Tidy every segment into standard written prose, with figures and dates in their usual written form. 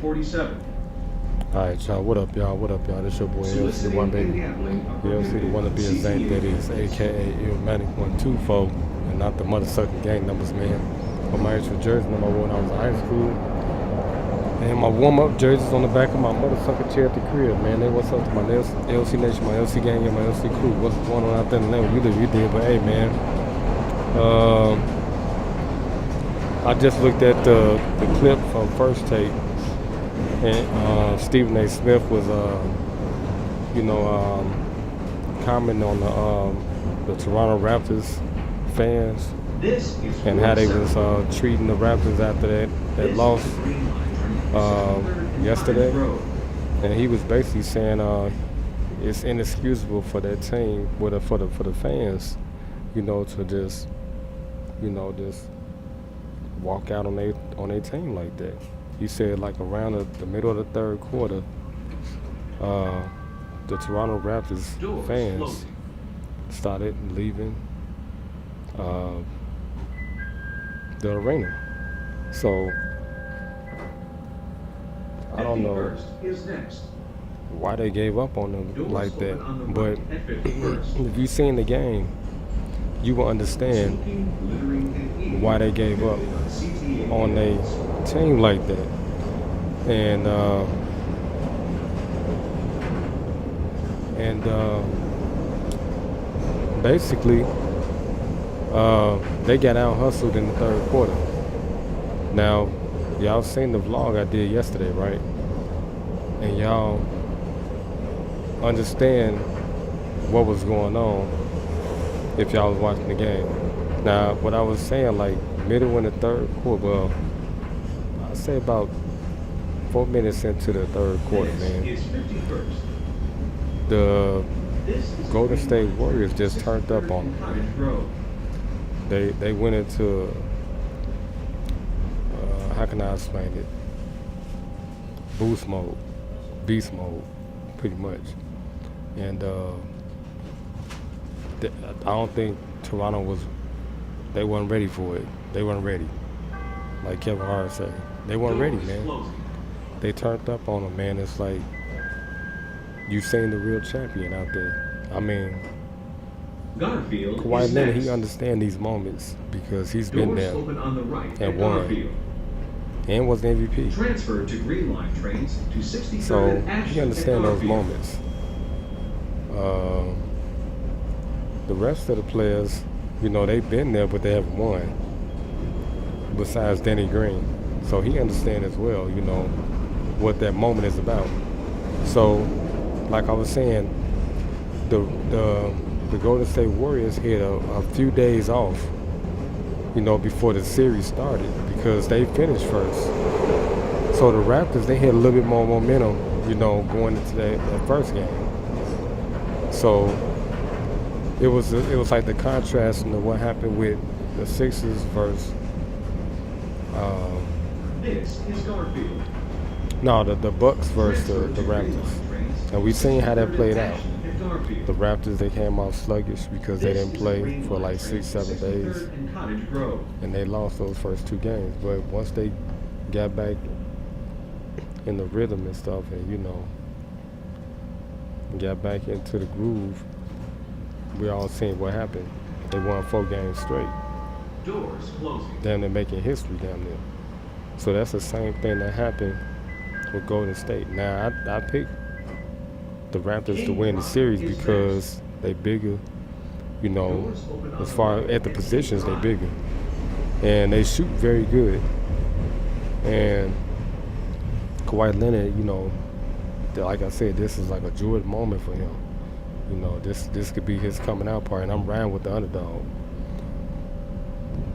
Alright, y'all, what up, y'all? What up, y'all? This your boy LC the One Baby. LC the One to be exact, that is, aka Illmatic 124, and not the motherfucking gang numbers, man. But my actual jersey number one, I was in high school. And my warm-up jerseys on the back of my motherfucking chair at the crib, man. Hey, what's up to my LC Nation, my LC gang, and my LC crew? What's going on out there in the land? You did, but hey, man. I just looked at the clip from First Take. And Stephen A. Smith was, commenting on the Toronto Raptors fans and how they was treating the Raptors after that loss yesterday. And he was basically saying it's inexcusable for that team, for the fans, to just walk out on their team like that. He said like around the middle of the third quarter, the Toronto Raptors fans started leaving the arena. So I don't know why they gave up on them like that. But if you've seen the game, you will understand why they gave up on a team like that. And basically they got out hustled in the third quarter. Now y'all seen the vlog I did yesterday, right? And y'all understand what was going on if y'all was watching the game. Now, what I was saying, like middle in the third quarter, well, I'd say about 4 minutes into the third quarter, man, the Golden State Warriors just turned up on them. They went into, how can I explain it? Beast mode, pretty much. And I don't think Toronto they weren't ready for it. They weren't ready. Like Kevin Hart said, they weren't ready, man. They turned up on them, man. It's like you've seen the real champion out there. I mean, Kawhi Leonard, he understands these moments because he's been there and won and was the MVP. Transfer to Green Line trains to 63rd so and he understands those moments. The rest of the players, they've been there, but they haven't won. Besides Danny Green, so he understands as well, what that moment is about. So, like I was saying, the Golden State Warriors had a few days off, before the series started because they finished first. So the Raptors, they had a little bit more momentum, going into that first game. So it was like the contrast to what happened with the Sixers versus the Bucks versus the Raptors. And we've seen how that played out. The Raptors, they came out sluggish because they didn't play for like 6-7 days, and they lost those first two games. But once they got back in the rhythm and stuff, and got back into the groove, we all seen what happened. They won 4 games straight. Doors closing. Damn, they're making history down there. So that's the same thing that happened with Golden State. Now, I picked the Raptors to win the series because they bigger, as far at the positions, they bigger. And they shoot very good. And Kawhi Leonard, like I said, this is like a Jordan moment for him. This could be his coming out party, and I'm riding with the underdog.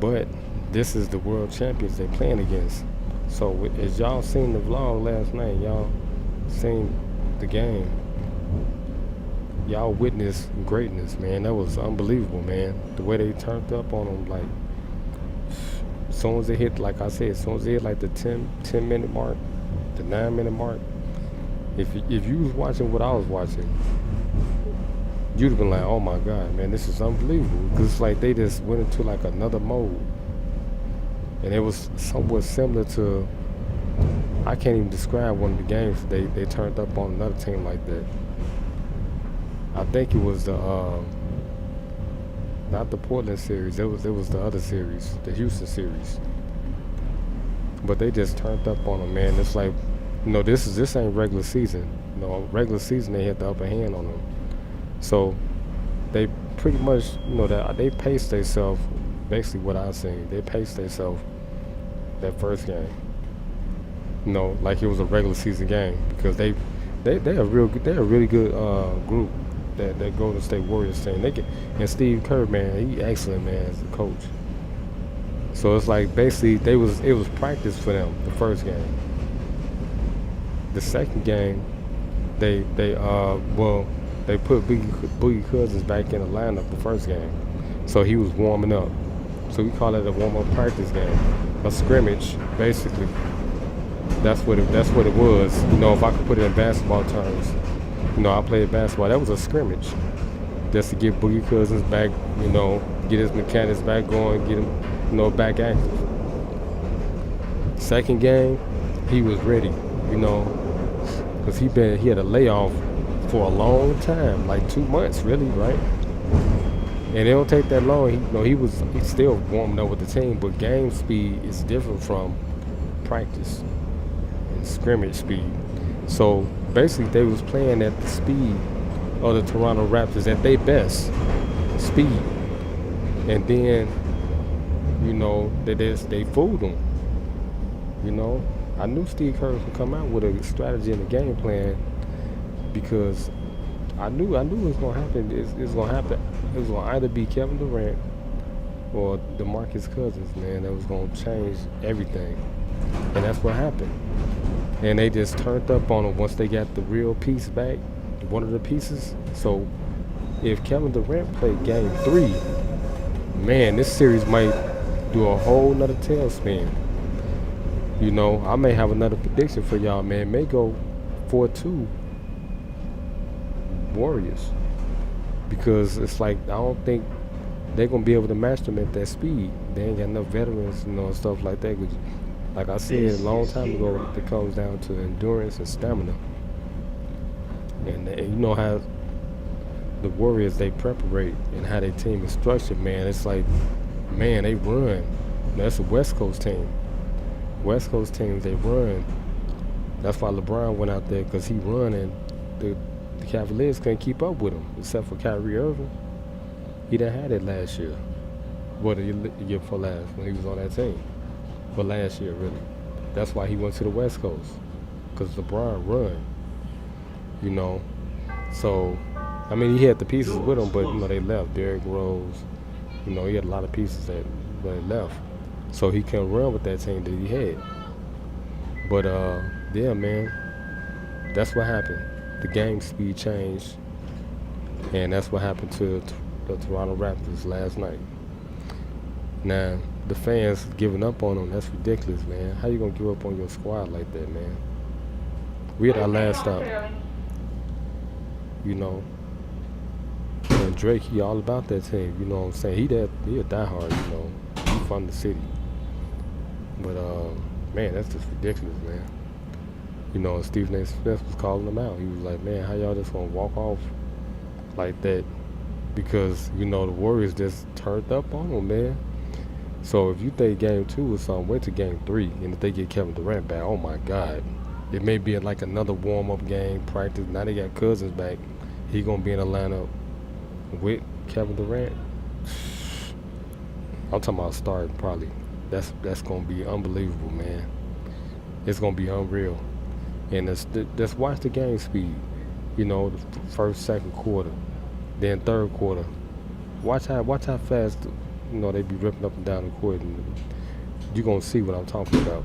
But this is the world champions they're playing against. So as y'all seen the vlog last night, y'all seen the game, y'all witnessed greatness, man. That was unbelievable, man. The way they turned up on them, like, as soon as they hit, like I said, as soon as they hit like the 10-minute mark, the 9-minute mark, if you was watching what I was watching, you'd have been like, oh my God, man, this is unbelievable. Because it's like they just went into like another mode. And it was somewhat similar to I can't even describe one of the games they turned up on another team like that. I think it was the not the Portland series. It was the other series, the Houston series. But they just turned up on them, man. It's like, this ain't regular season. Regular season they had the upper hand on them. So they pretty much, that they paced themselves. Basically, what I seen, they paced themselves that first game. Like it was a regular season game because they're a really good group. That Golden State Warriors team. And Steve Kerr, man, he excellent, man, as a coach. So it's like basically it was practice for them the first game. The second game, they put Boogie Cousins back in the lineup the first game, so he was warming up. So we call it a warm up practice game, a scrimmage basically. That's what it was. If I could put it in basketball terms, I played basketball. That was a scrimmage, just to get Boogie Cousins back. Get his mechanics back going, get him, back active. Second game, he was ready. Because he had a layoff for a long time, like 2 months, really, right? And it don't take that long. He's still warming up with the team, but game speed is different from practice and scrimmage speed. So basically, they was playing at the speed of the Toronto Raptors at their best speed, and then they fooled them. I knew Steve Kerr would come out with a strategy and a game plan because I knew it was gonna happen. It's gonna happen. It was gonna either be Kevin Durant or DeMarcus Cousins, man. That was gonna change everything, and that's what happened. And they just turned up on them once they got the real piece back, one of the pieces. So if Kevin Durant played game 3, man, this series might do a whole nother tailspin. I may have another prediction for y'all, man. It may go 4-2 Warriors. Because it's like, I don't think they're going to be able to match them at that speed. They ain't got enough veterans, and stuff like that. Like I said a long time ago, it comes down to endurance and stamina. And you know how the Warriors, they preparate and how their team is structured, man. It's like, man, they run. That's a West Coast team. West Coast teams, they run. That's why LeBron went out there, because he run, and the Cavaliers couldn't keep up with him, except for Kyrie Irving. He didn't have it last year. The year before last, when he was on that team. But last year, really. That's why he went to the West Coast, because LeBron run. So, I mean, he had the pieces with him, but, they left. Derrick Rose, he had a lot of pieces that left. So he couldn't run with that team that he had. But, yeah, man, that's what happened. The game speed changed, and that's what happened to the Toronto Raptors last night. Now, the fans giving up on them, that's ridiculous, man. How you going to give up on your squad like that, man? We had our last stop. And Drake, he all about that team, you know what I'm saying? He a diehard, he from the city. But, man, that's just ridiculous, man. Stephen A. Smith was calling them out. He was like, man, how y'all just going to walk off like that? Because, the Warriors just turned up on them, man. So if you think game 2 or something, wait to game 3. And if they get Kevin Durant back, oh, my God. It may be like another warm-up game, practice. Now they got Cousins back. He going to be in the lineup with Kevin Durant. I'm talking about starting probably. That's going to be unbelievable, man. It's going to be unreal. And just watch the game speed. The first, second quarter, then third quarter. Watch how fast, they be ripping up and down the court. And you're going to see what I'm talking about.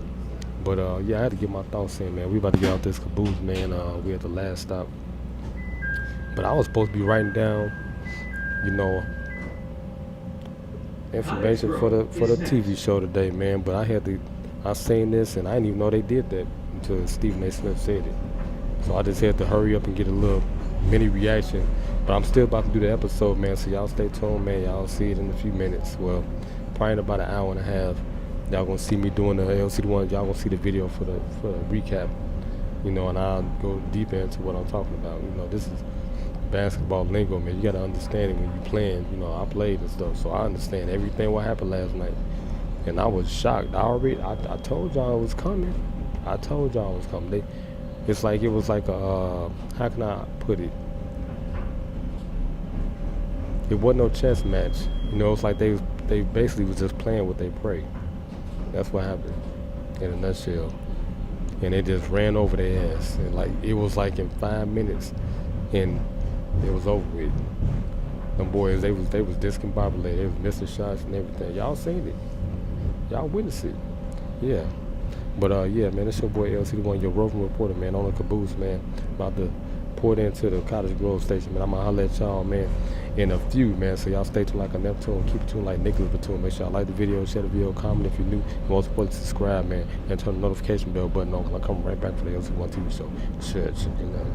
But, yeah, I had to get my thoughts in, man. We about to get out this caboose, man. We at the last stop. But I was supposed to be writing down, information for the TV show today, man. But I seen this, and I didn't even know they did that until Stephen A. Smith said it. So I just had to hurry up and get a little mini reaction. But I'm still about to do the episode, man. So y'all stay tuned, man. Y'all see it in a few minutes. Well, probably in about an hour and a half. Y'all gonna see me doing the LCD1. Y'all gonna see the video for the recap. You know, and I'll go deeper into what I'm talking about. You know, this is basketball lingo, man. You gotta understand it when you playing. You know, I played and stuff, so I understand everything what happened last night. And I was shocked. I told y'all it was coming. I told y'all it was coming. It's like it was like a how can I put it? It wasn't no chess match. You know, it's like they basically was just playing what they pray. That's what happened in a nutshell. And they just ran over their ass. And like it was like in 5 minutes, and it was over with. Them boys, they was discombobulated. They was missing shots and everything. Y'all seen it. Y'all witnessed it. Yeah. But yeah, man, it's your boy LC1, your roving reporter, man, on the caboose, man. About to pour it into the Cottage Grove station, man. I'm gonna holler at y'all, man, in a few, man. So y'all stay tuned like a Neptune, keep it tuned like Nicholas Batum. Make sure y'all like the video, share the video, comment if you're new. And most importantly, subscribe, man, and turn the notification bell button on, 'cause I come right back for the LC1 TV show. Shit, you know.